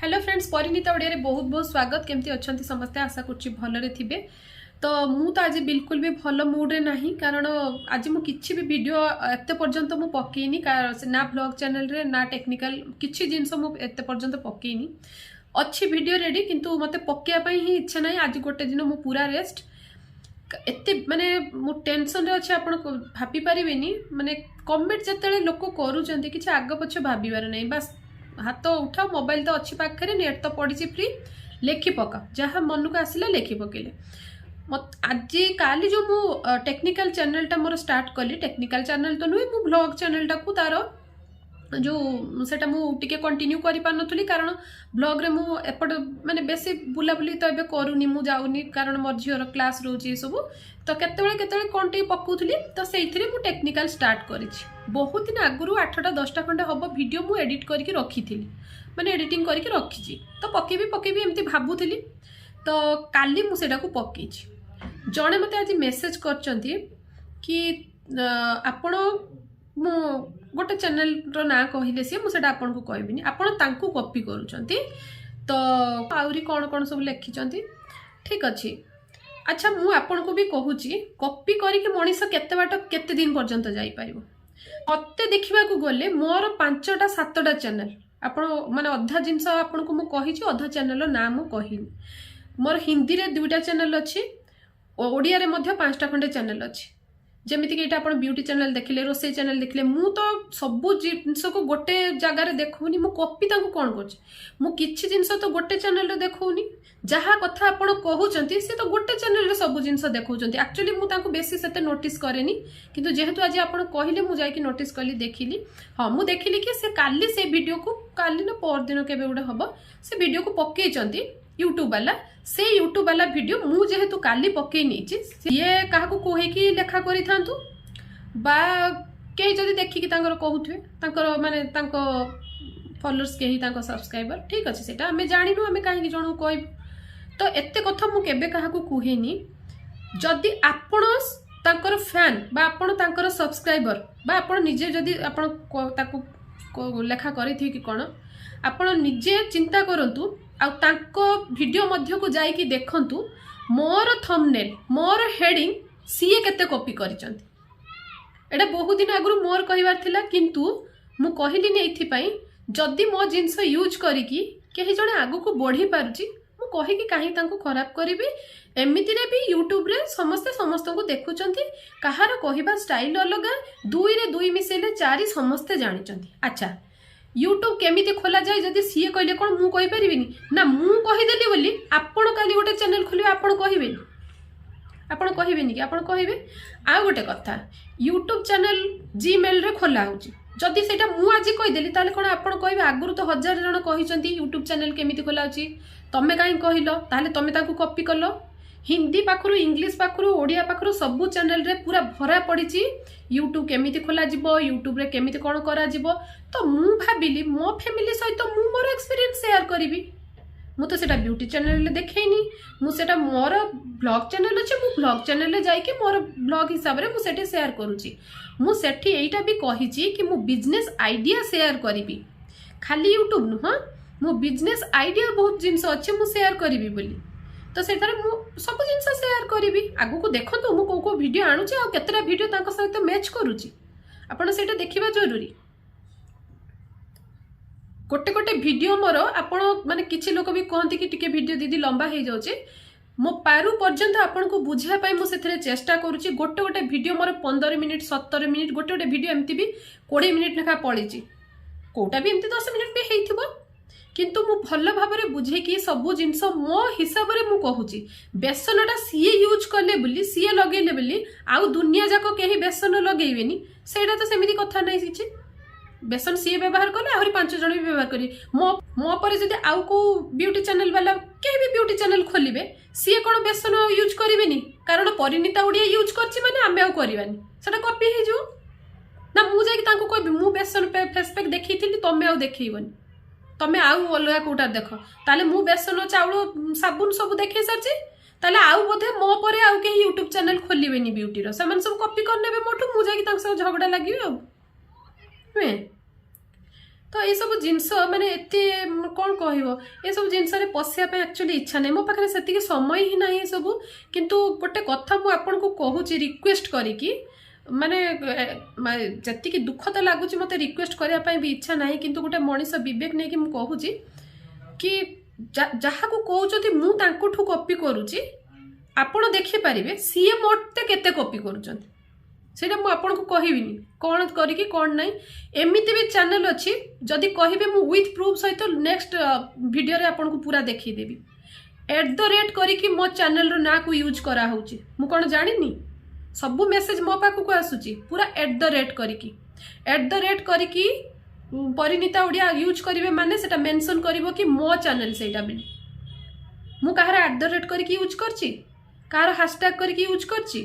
Hello friends Parineeta Odia रे बहुत बहुत स्वागत। केमती अच्छा समस्ते आशा करुच्ची भलरे थिबे। तो मु तो आज बिल्कुल भी भल मूड रे नहीं कारण आज मु किछि भी वीडियो एते पर्यंत मु पकेइनी ना ब्लॉग चैनल रे ना टेक्निकल किछि जिंस मु एते पर्यंत पकेइनी। अच्छी वीडियो रेडी किंतु मते पकेया पई ही इच्छा नहीं। आज गोटे दिन मु पूरा रेस्ट एते माने मु टेंशन रे अछि आपण भाबी परिबेनी। माने कमेंट जतले लोक करूचंती किछि आग पछ भाबीबार नहीं। बस हाथ उठाओ मोबाइल तो अच्छी पाखे नेट तो पड़ी फ्री लेखि पका जहाँ मन को आसला लेखि पकेले। आज काली जो मु टेक्निकल चैनल टा मोर स्टार्ट कली टेक्निकल चैनल तो नुहे मु ब्लॉग चैनल टा को तार जो सेटा मु टिके कंटिन्यू करि पार नथुली कारण ब्लॉग रे मु एपट माने बेसी बुलाबुली तो एबे करूनी मु जाउनी कारण मोर झियर क्लास रोची सब तो केतेबेले कोन टे पकुथली तो सेइथिरे मु टेक्निकल स्टार्ट करिछि। बहुत दिन आगुरु 8टा 10टा खंडे हबो वीडियो मु एडिट करके रखिथिली माने एडिटिंग करके रखिछि तो पकेबी एमती भाबुथिली। तो काली मु सेटा को पकेछि। जणे मते आज मेसेज करचंती कि आपण मु गोटे चैनल रो ना कहले सी मुझे आपन को कहबिनी आपण तांकू कॉपी करूचंती तो आउरी कोन कोन सब लिखिचंती ठीक अछि। अच्छा मु आपन को भी कहूची कॉपी करी के मनीष केते बाट केते दिन पर्यंत जाई परिबो। मते देखिबा को गले मोर 5टा 7टा चैनल आपण माने अधा जिंस आपन को मु कहिची अधा चैनल ना मु कहिनी। मोर हिंदी रे 2टा चैनल अछि ओडिया रे मध्ये 5टा खंडे चैनल अछि। जमीती कि आप ब्यूटी चैनल देखिले रोसे चैनल देखिले मु तो सबू जिनस को गोटे जगार देखौनी मु कॉपी तांको कोन करछ मु किछि जिनस तो गोटे चैनल रे देखौनी जहा कथा आपण कहउचंती से तो गोटे चैनल रे सबू जिनस देखौचंती। एक्चुअली मु तांको बेसी सेते नोटिस करेनी किंतु जेहेतु आज आपण कहिले मु जाई कि नोटिस कली देखिली। हां मु देखिली कि से काली से वीडियो को काली न पर दिन केबे उडे हबो से वीडियो को पकेइचंती यूट्यूब वाला से यूट्यूब वाला वीडियो मु जेहेतु काली पकई नहीं ये क्या कहे कि लेखा करी थांतु बा कई जदि देखिकी कहूथे माने फॉलोअर्स कहीं सब्सक्राइबर ठीक अच्छे सेटा आम जाणु आम कहीं जन कह तो एते कथा मु केबे काहाकू कहेनी। जदि आपण तांकर फैन बा आपण तांकर सब्सक्राइबर बा आपण निजे जदि आपण ताकू लेखा करी थी कि कोन आपण निजे चिंता करंतु आ तांको वीडियो मध्य को जाई कि देखंतु मोर थंबनेल मोर हेडिंग सीए केते कॉपी करिसंती। एटा बहुत दिन आगु मोर कहिबार थिला किंतु मु कहली नै एथि पई जदि मो जिंस यूज करी कि केही जणे आगु को बढ़ी पारुची मु कहि कि काहे तांको खराब करिवि। एमिति रे भी यूट्यूब रे समस्त को देखुचंती कहार कहिबा स्टाइल अलगा 2 रे 2 मिसेले 4 समस्ते जानिचंती। अच्छा यूट्यूब केमिति खोला जाए जदि सीए कहले कोन मु कहि परिबिनी ना मु कहि देली बोली आपण काली गोटे चैनल खोलिबे आपण कहिबेनी आपण कहिबेनी कि आपण कहिबे। आ गोटे कथा यूट्यूब चैनल जीमेल रे खोला होची जदि सेटा मु आज कहि देली ताले कोन आपण कहिबे आगुरु तो 1000 जण कहिसंती यूट्यूब चैनल केमिति खोला होची तमे काई कहिलो ताले तमे ताकू कॉपी करलो। हिंदी पाखरु इंग्लिश पाखरु ओडिया पाखरु सबु चैनल रे पूरा भरा पड़ी यूट्यूब केमिति खोला जिवो यूट्यूब रे केमिति कोन करा जिवो। तो मु भाबिली मो फैमिली सहित मु मोर एक्सपीरियंस शेयर करिवि मु तो सेटा ब्यूटी चैनल रे देखैनी मु सेटा मोर ब्लॉग चैनल अछि मु ब्लॉग चैनल रे जाई कि मोर ब्लॉग हिसाब रे मु सेठी शेयर करूची। मु सेठी एइटा भी कहिची कि मु बिजनेस आइडिया शेयर करिवि खाली यूट्यूब नुह मु बिजनेस आइडिया बहुत जिंस अछि मु शेयर करिवि बोली तो सेटारे मु सब जिंस शेयर करिवि। आगु को देखंतु मु को वीडियो आनुची आ केतेटा वीडियो तांको सहित मैच करूची आपण सेटा देखिबा जरूरी। गोटे गोटे वीडियो मोर आपण माने किछि लोक भी कहंती कि टिके वीडियो दीदी लंबा हे जाउचे मो पारु पर्यंत आपण को बुझा पाई मो सेथरे चेष्टा करूची। गोटे गोटे वीडियो मोर 15 मिनिट 17 मिनिट गोटे गोटे वीडियो एमती भी 20 मिनिट लेखा पड़ीची कोटा भी एमती 10 मिनिट भी हेइथिबो किंतु मु भल भाबरे बुझे कि सबु जिंस मो हिसाब रे मु कहूची बेसनटा सीए यूज करले बोली सीए लगेले बोली आउ दुनिया जाको केही बेसन लगेइबेनी सेटा तो सेमिति कथा नै किछि बेसन सीए व्यवहार कले आहुरी 5 जण भी व्यवहार करी मो पर जदि आउ को ब्यूटी चैनल वाला के भी ब्यूटी चैनल खोलिबे सीए कोन बेसन यूज करिवेनी कारण परिणीता ओडिया यूज करछि माने आमे आउ करिवानी सेटा कॉपी हे जो ना मु जाई तांको कहबी मु बेसन पे फेस पैक देखैथिली तमे आउ देखैबनी तमे आउ अलगा कोटा देख ताले मु बेसन चाउल साबुन सब देखै सरछि ताले आउ बोधे मो परे आउ के यूट्यूब चैनल खोलिबेनी ब्यूटी रो समान सब कॉपी कर नेबे मोटू मु जाई तांको सब झगड़ा लागिबे आ तो ये सब जिनस माने एते कौन कहबो ये सब जिनस रे पसिया पे एक्चुअली इच्छा नहीं मो पाखरे सेतिके समय ही नहीं सब किंतु गोटे कथा मु आपन को कहूची रिक्वेस्ट करी कि माने जति की दुख तो लगुच मते रिक्वेस्ट करिया पई भी इच्छा नहीं किंतु गोटे मनीष विवेक नहीं कि मु कहूची कि जहा को कहउचती मु तांको ठु कॉपी करूची आपण देखि परिबे सीए मोटे केते कॉपी करूचंती सेटा मु आपन को कहबिनी कौन करिकी कौन नहीं एमिति भी चैनल अच्छी जदि कहिबे मु विथ प्रूफ सहित नेक्स्ट वीडियो रे आपन को पूरा देखि देबी @ करिकी मो चैनल रो ना को यूज करा होची मु कोन जानिनी सब मेसेज मो पाखु को आसुची पूरा @ करिकी @ करिकी परिणीता ओडिया यूज करिवे माने सेटा मेंशन करिवो कि मो चैनल सेटा बिली मु कहार @ करिकी यूज करची कहार हैशटैग करिकी यूज करची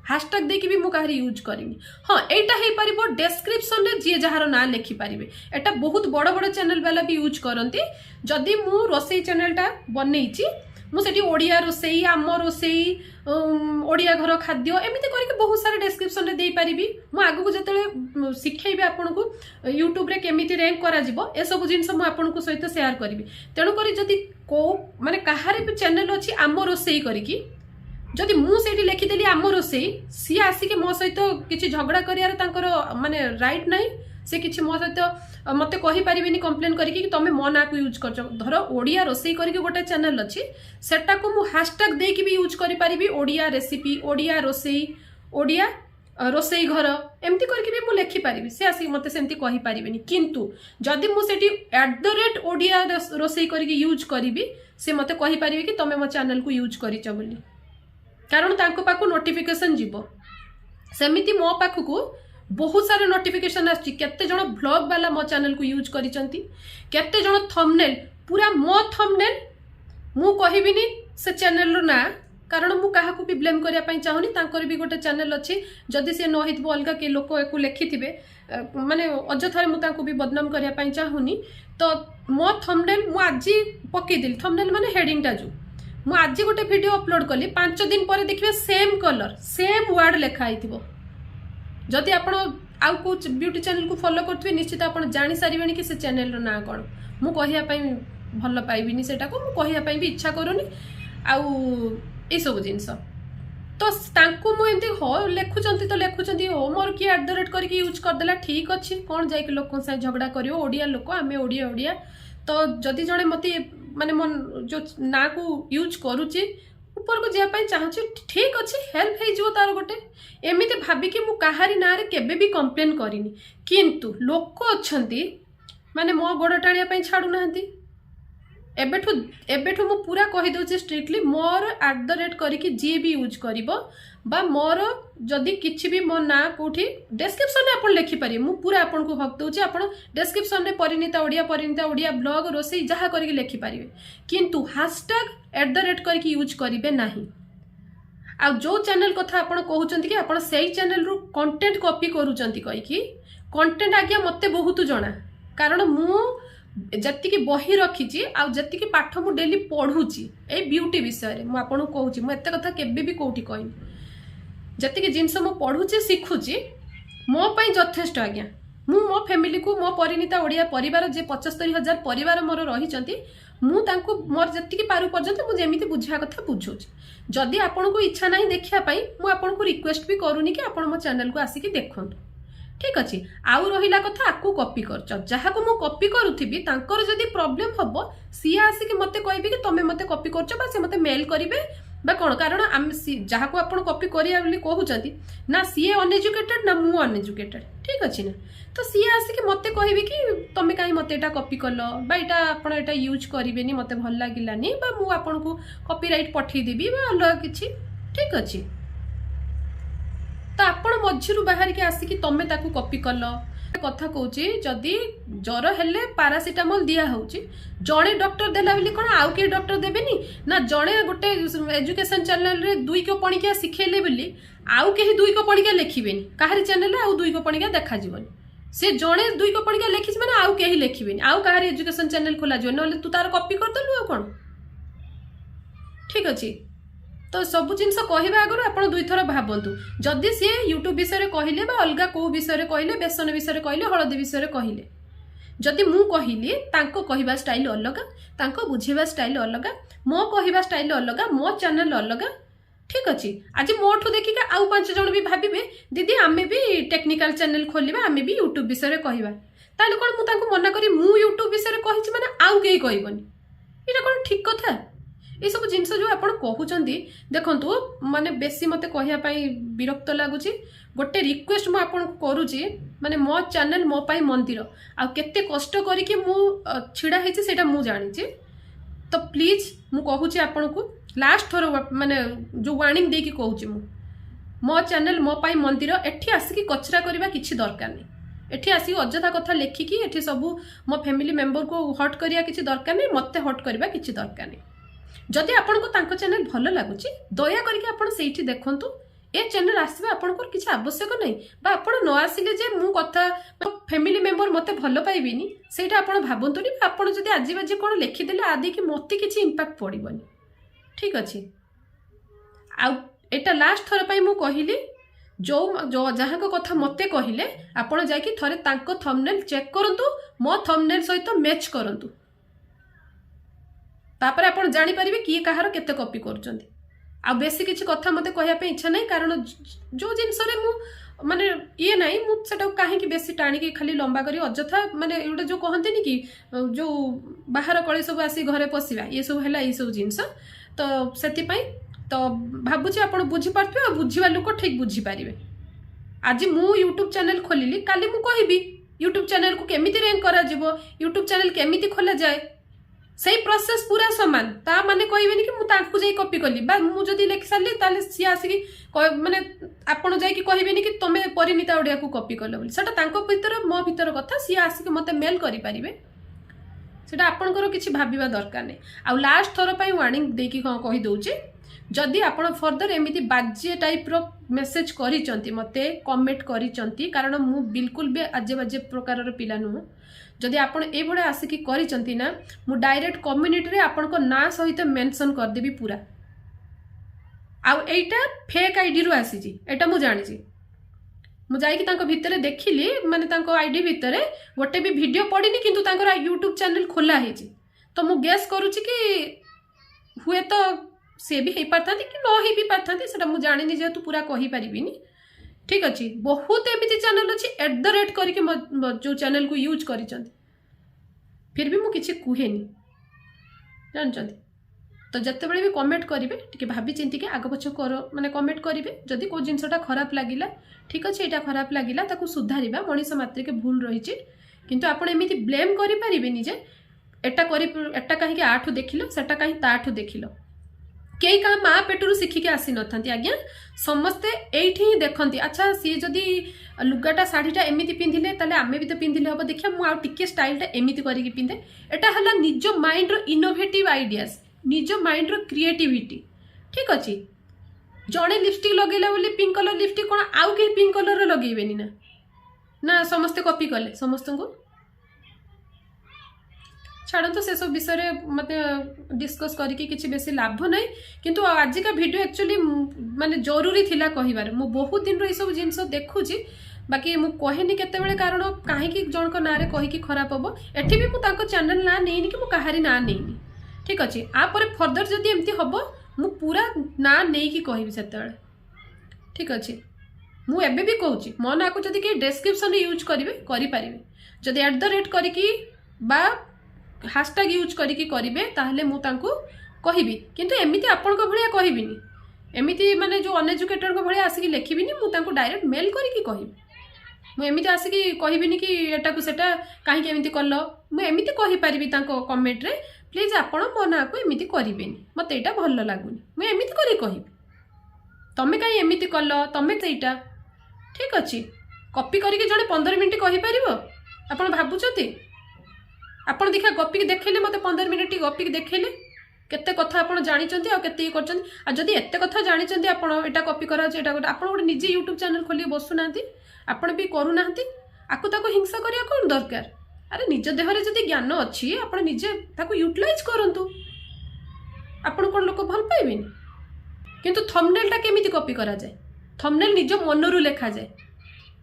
हैशटैग देखि भी मु कहारी यूज करिनी हाँ एटा हे परिबो डिस्क्रिप्शन रे जे जहार ना लिखि परिबे एटा बहुत बड़ बड़ चैनल वाला भी यूज करंती जदि मु रोसई चैनलटा बनैची मु सेठी ओडिया रोसई आम रोसई ओडिया घर खाद्य एमिति करके बहुत सारा डिस्क्रिप्शन रे देई परिबी मु आगु को जतले सिखेइबे आपन को YouTube रे केमिति रैंक करा जिवो ए सब जिंस मु आपन को सहित शेयर करबी तेनु करी जदि को माने कहारे भी चैनल अछि आम रोसई करिकी जदि मु सेठी लिखिदेली आम रोसई सी आसिके मो सहित किछि झगड़ा करियार तांकर माने राइट नाही से किछि मो सहित मते कहि परिबिनी कंप्लेन करिकि कि तमे मो ना को यूज करछ धर ओडिया रोसई करिकि गोटे चैनल अछि सेटा को मु हैशटैग देकी भी यूज करि परिबी ओडिया रेसिपी ओडिया रोसई ओडिया रोसई घर एमती करके भी मु लिखि पारिबी से आसी मते सेमती कहि परिबिनी किंतु जदि मु सेठी @ ओडिया रोसई करिकि यूज करिबी से मते कहि परिबी कि तमे मो चैनल को यूज करिछ बोली कारण तांको पाखु नोटिफिकेशन जीवो सेमिति मो पाखु को बहुत सारे नोटिफिकेशन आछि केते जण ब्लॉग वाला मो चैनल को यूज करिसंती केते जण थंबनेल पूरा मो थंबनेल मु कहिबिनी से चैनल रो ना कारण मु काहा को भी ब्लेम करिया पई चाहुनी तांकर भी गोटे चैनल अछि जदि से न होइतबो अलगा के लोक एको लेखिथिबे माने अजथारे मु तांको भी बदनाम करिया पई चाहुनी तो मो थंबनेल मु आजि पकई दिल थंबनेल माने हेडिंग टा जो मु आज गोटे वीडियो अपलोड कली 5 दिन पर देखिए सेम कलर सेम वर्ड लिखा आइथिबो जदि आपण आउ को ब्यूटी चैनल को फॉलो करथबे निश्चित आपण जानि सारिबेनी कि से चैनल रो ना कोन मु कहिया पई भल पाइबिनी सेटा को मु कहिया पई भी इच्छा करूनी आउ ए सब जिंस तो तांको मु एमती हो लेखुचंती तो लेखुचंती हो मोर की @ करके यूज कर देला ठीक अछि कोन जाय के लोकन से झगड़ा करियो ओडिया लोक आमे ओडिया ओडिया तो जदि जणे मते माने मन जो ना को यूज करूची ऊपर को जे पई चाहूची ठीक अछि हेल्प हे जो तार गोटे एमिते भाबी कि मु काहारी ना रे केबे भी कंप्लेन करिनी किंतु लोक अछंती माने मो गोड़ टाणिया पई छाडू नाहंती एबेठु मु पूरा कहि दोची स्ट्रिक्टली मोर @ करिकी जे भी यूज करिवो बा मोर जदि किछि भी मो ना कोठी डिस्क्रिप्शन रे आपण लिखि पारि मु पूरा आपण को हक दोची आपण डिस्क्रिप्शन रे परिणीता ओडिया ब्लॉग रोसई जहा करिके लिखि पारिबे किंतु हैशटैग @ करिके यूज करिवे नाही आ जो चैनल कथा आपण कहउचंती कि आपण सेही चैनल रो कंटेंट कॉपी करूचंती कहि कि कंटेंट आज्ञा मते बहुत जणा कारण मु जति की बही रखी आ जति की पाठ मु डेली पढ़ुची ए ब्यूटी विषय मु आपन कहूची मु एते कथा केबे भी कोठी कहनी जति की जिंस मु पढ़ुची सिखुची मो पई यथेष्ट आज्ञा मु मो फैमिली को मो परिणीता ओडिया परिवार जे 75,000 परिवार मोर रहिचंती मु तांको मोर जति की पारु पर्यंत मु जेमिति बुझा कथा बुझुची जदि आपन को इच्छा नाही देखिया पई मु आपन को रिक्वेस्ट भी करूनी कि आपन मो चैनल को आसी कि देखंतु ठीक अच्छे आउ रहिला कथा आकु कॉपी करछ जहा को मु कॉपी करूथिबी तांकर जदी प्रॉब्लम हबो सी आसी कि मते कहबी कि तमे मते कॉपी करछ बा से मते मेल करिवे बा कोन कारण हम जहा को आपण कॉपी करिया बोली कहउचंती ना सी अनएजुकेटेड ना मु अनएजुकेटेड ठीक अछि ना तो सी आसी कि मते कहबी कि तमे काई मते एटा कॉपी करलो बा एटा आपण एटा यूज करिवेनी मते भल लागिलानी बा मु आपण को कॉपीराइट पठै देबी बा अलग किछि ठीक अछि तो आपण मझिरु बाहर के आसी कि तमे ताकू कॉपी करलो कथा कहूची जदि ज्वर हेले पैरासिटामोल दिया होची जणे डॉक्टर देला बोली कोन आउ के डॉक्टर देबेनी ना जणे गोटे एजुकेशन चैनल रे 2 को पणिका सिखेले बोली आउ केही 2 को पणिका लिखिबेनी काहरी चैनल रे आउ 2 को पणिका देखा जीवनी से जणे 2 को पणिका लिखिस माने आउ केही लिखिबेनी आउ काहरी एजुकेशन चैनल खोला जो नले तू तार कॉपी कर देलु आ कोन ठीक अछि तो सब जिनस कहवा आगर आप 2 थर भावतु जदि सी यूट्यूब विषय कहले अलग कौ विषय कहले बेसन विषय कहले हलदी विषय कहले जदि मु कहली तांको कहवा स्टाइल अलग, तांको बुझेवा स्टाइल अलग, मो कहवा स्टाइल अलग, मो चैनल अलग। ठीक अच्छे आज मोठू देखिक आउ 5 जन भी भाविबे दीदी आमे भी टेक्निकल चैनल खोलिबा, आमे भी यूट्यूब विषय कहवा, ताले कोन मु तांको मना करी मु यूट्यूब विषय कहिछि माने आउ केही कहबनी, एटा कोन ठीक कथा? ये सब जिनस जो आप कहते देखु माने बेसी मते कहया पाई विरक्त लगुच। गोटे रिक्वेस्ट मु आपन करूची माने मो चैनल मो पाई मंदिर आ केते कष्ट करिकि मु छिड़ा हेछि सेटा मु जानिछि। तो प्लीज मु कहूची आपन को लास्ट थोर माने जो वार्निंग देकी कहूची मो चैनल मो पाई मंदिर, एठी आसिकी कचरा करबा किछि दरकार नहीं, एठी आसी अजथा कथा लेखिकी एठी सबू मो फैमिली मेंबर को हट करिया किछि दरकार नहीं, मते हट करबा किछि दरकार नहीं। जदि आपन को तांको चैनल भल लागुची दया करके आपन सेठी देखंतु, ए चैनल आसीबा आपन को किछि आवश्यक नहीं, बा आपन न आसिले जे मु कथा फैमिली मेंबर मते भल पाइबिनी सेटा आपन भाबंतुनी। आपन जदि आजि बाजी कोन लिखि देले आदि कि मते किछि इंपैक्ट पड़िबनी। ठीक अछि आ एटा लास्ट थोर पई मु कहिली जो जहाँ को कथा मते कहिले आपन जाय कि थरे तांको थंबनेल चेक करंतु, मो थंबनेल सहित मैच करंतु, तापर आपन जानि परिबे कि कहार केते कॉपी करचंती। आ बेसी किछि कथा मते कहया पे इच्छा नहीं, कारण जो जिनस रे मु माने ये नहीं मु सेटा काहे कि बेसी टाणी कि खाली लंबा करी अजथा माने एटा जो कहंतेनी कि जो बाहर कळे सब आसी घरे पसिबा ये सब हैला ये सब जिनस। तो सेति पई तो भाबुची आपन बुझी पारथबे, बुझीवा लोक ठीक बुझी पारिबे। आज मु यूट्यूब चैनल खोलिली, काली मु कहिबी यूट्यूब चैनल को केमिति रैंक करा जिवो, यूट्यूब चैनल केमिति खोला जाए, सही प्रोसेस पूरा समान। ता माने कहबेनी कि मु तांकु जाई कॉपी करली, बा मु जदी लेखि सारली ताले सी आसी माने आपन जाई कि कहबेनी कि तमे परिणीता ओडिया को कॉपी करलो बोली, सेटा तांको भीतर मो भीतर कथा, सी आसी मते मेल करि परिबे, सेटा आपनकर किछि भाबिबा दरकार नै। आ लास्ट थोर पई वार्निंग देकी कहि दोउची, जदि आपन फर्दर एमिति बाज्य टाइप रो मेसेज करिचंती मते कमेंट करिचंती, कारण मु बिल्कुल भी आजे बाजे प्रकार रो पिला नु। जदि आपन ए भळे आसिकी करिचंती ना मु डायरेक्ट कम्युनिटी रे आपन को ना सहित मेंशन कर देबी पूरा। आ एटा फेक आईडी रो आसी जी, एटा मु जानि जी, मु जाई कि तांको भितरे देखिली माने तांको आईडी भितरे गोटे भी वीडियो पड़िनी, किंतु तांकर यूट्यूब चैनल खोला है जी। तो मु गेस करूची कि हुए तो से भी हेई पारथांती कि न हेई भी पारथांती, सेटा मु जानिनी जेतु पूरा कहि परिबिनी। ठीक अच्छे बहुत एमती चैनल अच्छी @ करके जो चैनल को यूज कर, फिर भी मुझे कहेनी जानते। तो जिते बड़े भी कमेंट करेंगे टी भाभी चिंती के आग पछ कर माने कमेंट करेंगे, जदि को जिनसा खराब लगिला ठीक अच्छे यहाँ खराब लगिला ताकू सुधारिबा, मनीष मात्र के भूल रही, किंतु आपड़ एमती ब्लेम करें जे एटा कहीं आठू देखिल सेटा कहीं ताठू देखिल, कई क्या माँ पेटू शिखिकी आसी न था आज्ञा, समस्ते एठी ही देखती। अच्छा सी जदि लुगाटा शाढ़ीटा एमती पिंधिले ताले आमे भी तो पिंधिले हम, देखिए मुझे स्टाइलटा एमती करके पिंधे, एटा हला निज माइंड रो इनोवेटिव आइडियाज, निज माइंड रो क्रिएटिविटी। ठीक अच्छे जड़े लिपस्टिक लगेला बोली पिंक कलर लिपस्टिक कौन आउ कहीं पिंक कलर लगेबेनी ना ना समस्ते कॉपी कले समस्त को छाड़। तो से सब विषय मत डिस्कस करके किसी बेसी लाभ नहीं, किंतु आजिका वीडियो एक्चुअली माने जरूरी थिला कहिबार। मु बहुत दिन रो सब जिनस देखुची, बाकी मु कहेनी केतेबेले कारण कहीं जनक ना रे कहिकी खराब हम, एठी भी मु तांको चैनल ना नेनी कि मु कहारी ना नेनी। ठीक अच्छे आ पर फर्दर जदि एमती हम मु पूरा ना नहीं कि कहबी सेतेबेले। ठीक अच्छे मु एबे भी कहूची मो ना को जदि के डिस्क्रिप्शन यूज करिवे करि पारिबे, जदि @ करिकी बा हैशटैग यूज करिकी करिवे ताहले मु तांको कहिबी, किंतु एमिति आपन को भलिया कहिबिनी, एमिति माने जो अनएजुकेटेड को भलिया आसिकी लेखिबिनी, मु तांको डायरेक्ट मेल करिकी कहिबी। मु एमिति आसिकी कहिबिनी कि एटा को सेटा काहे के एमिति करलो, मु एमिति कहि परिबी तांको कमेंट रे प्लीज आपन मो ना को एमिति करिबेनी, मते एटा भल्लो लागुनी, मु एमिति करि कहिबी, तमे काहे एमिति करलो तमे सेटा। ठीक अछि कॉपी करिके जणे 15 मिनिट कहि परिबो आपन भाबुचती, आपन देखा गपिक देखेले मते 15 मिनिट गपिक देखेले केते कथा आपन जानिचंती आ केते करचंती। आ जदि एते कथा जानिचंती आपन एटा कॉपी करा जे एटा आपन गोटे निजे यूट्यूब चैनल खोली बसु नांती, आपन भी करू नांती, आकु ताको हिंसा करिया कोन दरकार। अरे निज देहरे जदि ज्ञान अछि आपन निजे ताको यूटिलाइज करंतु, आपन कोन लोक भल पाइबेनी। किंतु थंबनेल टा केमिति कॉपी करा जाय, थंबनेल निज मनरू लेखा जाय,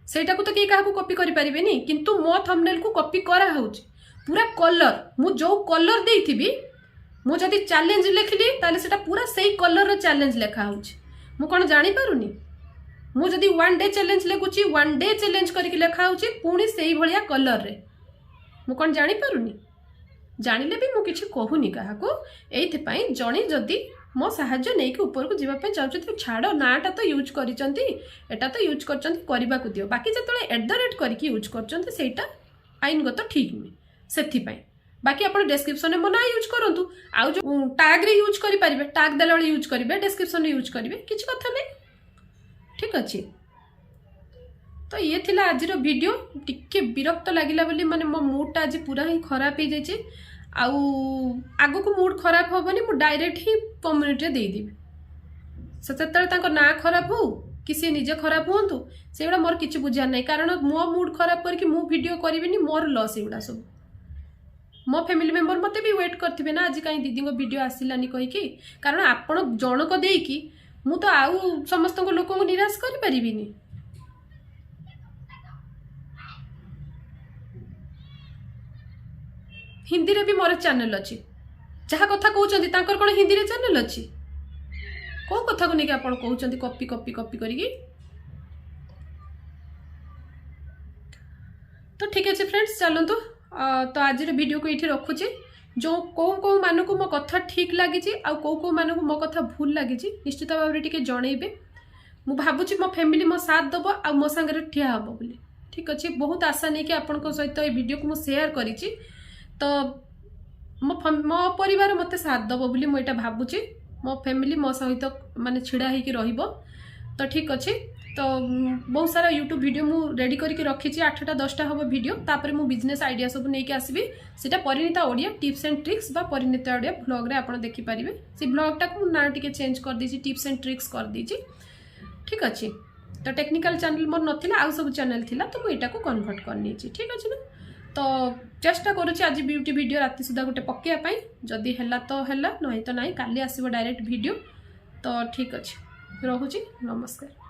सेटा को तो केही काहाकू कॉपी करि परिबेनी किंतु मो थंबनेल को कॉपी करा होउची पूरा कलर मु जो कलर देइथिबी मु जदि चैलेंज लिखली ताले सेटा पूरा सेही कलर रो चैलेंज लेखा होउची मु कोन जानि पारुनी मु जदि 1 डे चैलेंज लेखुची 1 डे चैलेंज करके लेखा होउची पुणी सेही भलिया कलर रे मु कोन जानि पारुनी जानिले भी मु किछि कहूनी काहाकू एइथे पई जणी जदि मो साहाଯ୍य नहीं कि ऊपर को जीवा पे चाहते छाड़ नाटा तो यूज करिसंती एटा तो यूज करचंती करबा को दियो बाकी जतले @ करके यूज करचंती सेटा आईनगत ठीक नुहे सेथि पई बाकी आपण डिस्क्रिप्शन में मना यूज करंतु आ जो टैग रे यूज करि परिबे टैग देला वाली यूज करिवे डिस्क्रिप्शन रे यूज करिवे किछि कथा नै ठीक अछि। तो ये थिला आज रो वीडियो टिके विरक्त लागिला बोली माने मो मूड ता आज पूरा ही खराब हो जाय छै आगो को मूड खराब होबनी मु डायरेक्ट ही कम्युनिटी दे देबी से ना खराब हो कि सी निजे खराब हुंतु सेगुड़ा मोर किछि बुझा नहीं कारण मो मूड खराब करके मु वीडियो करिबिनी मोर लॉस एगुड़ा सब मो फैमिली मेंबर मते भी वेट करथिबे ना आज काई दीदी को वीडियो आसिलानी कहि कि कारण आपण जनक देई कि मु तो आउ समस्त लोक को निराश करि परिबिनी हिंदी रे भी मोर चैनल अच्छी जहाँ कथा कहते तांकर कौन हिंदी रे चैनल अच्छी कौ कथा को लेकिन आप कहते कॉपी कॉपी कॉपी करी तो ठीक है फ्रेंड्स चलतु तो आज वीडियो को ये रखुची जो कौ मान को मो कथा ठीक लगी आ कौ मान को मो कथा भूल लगी निश्चित भाव में टे जनइबे मु भावुची मो फैमिली मो साथ दब आ मो संगे ठिया हम बोली ठीक अच्छे बहुत आशा नहीं कि आपण सहित ये वीडियो को मु शेयर करी तो मो परिवार मते साथ दब बोली मु एटा भाबुची मो फैमिली मो सहित माने छिड़ा ही कि रहिबो तो ठीक अच्छे तो बहुत सारा यूट्यूब वीडियो मु रेडी करके रखी 8टा 10टा हम वीडियो तापर मु बिजनेस आइडिया सब नहीं कि आसबी सेटा Parineeta Odia tips and tricks बा परिणीता ओडिया ब्लॉग रे आपण देखि परिबे से ब्लॉग टा को ना टिके चेंज कर दीची टिप्स एंड ट्रिक्स कर दीची ठीक अच्छे तो टेक्निकल चैनल मोर नथिला आ सब चैनल थिला तो मु एटा को कन्वर्ट कर नीची ठीक अच्छे ना तो चेष्टा करुच्ची आज ब्यूटी वीडियो राति सुधा गोटे पकेया जदि हैला तो हैला नहीं तो नहीं काली आसीबो डायरेक्ट वीडियो तो ठीक अच्छे रहुची नमस्कार।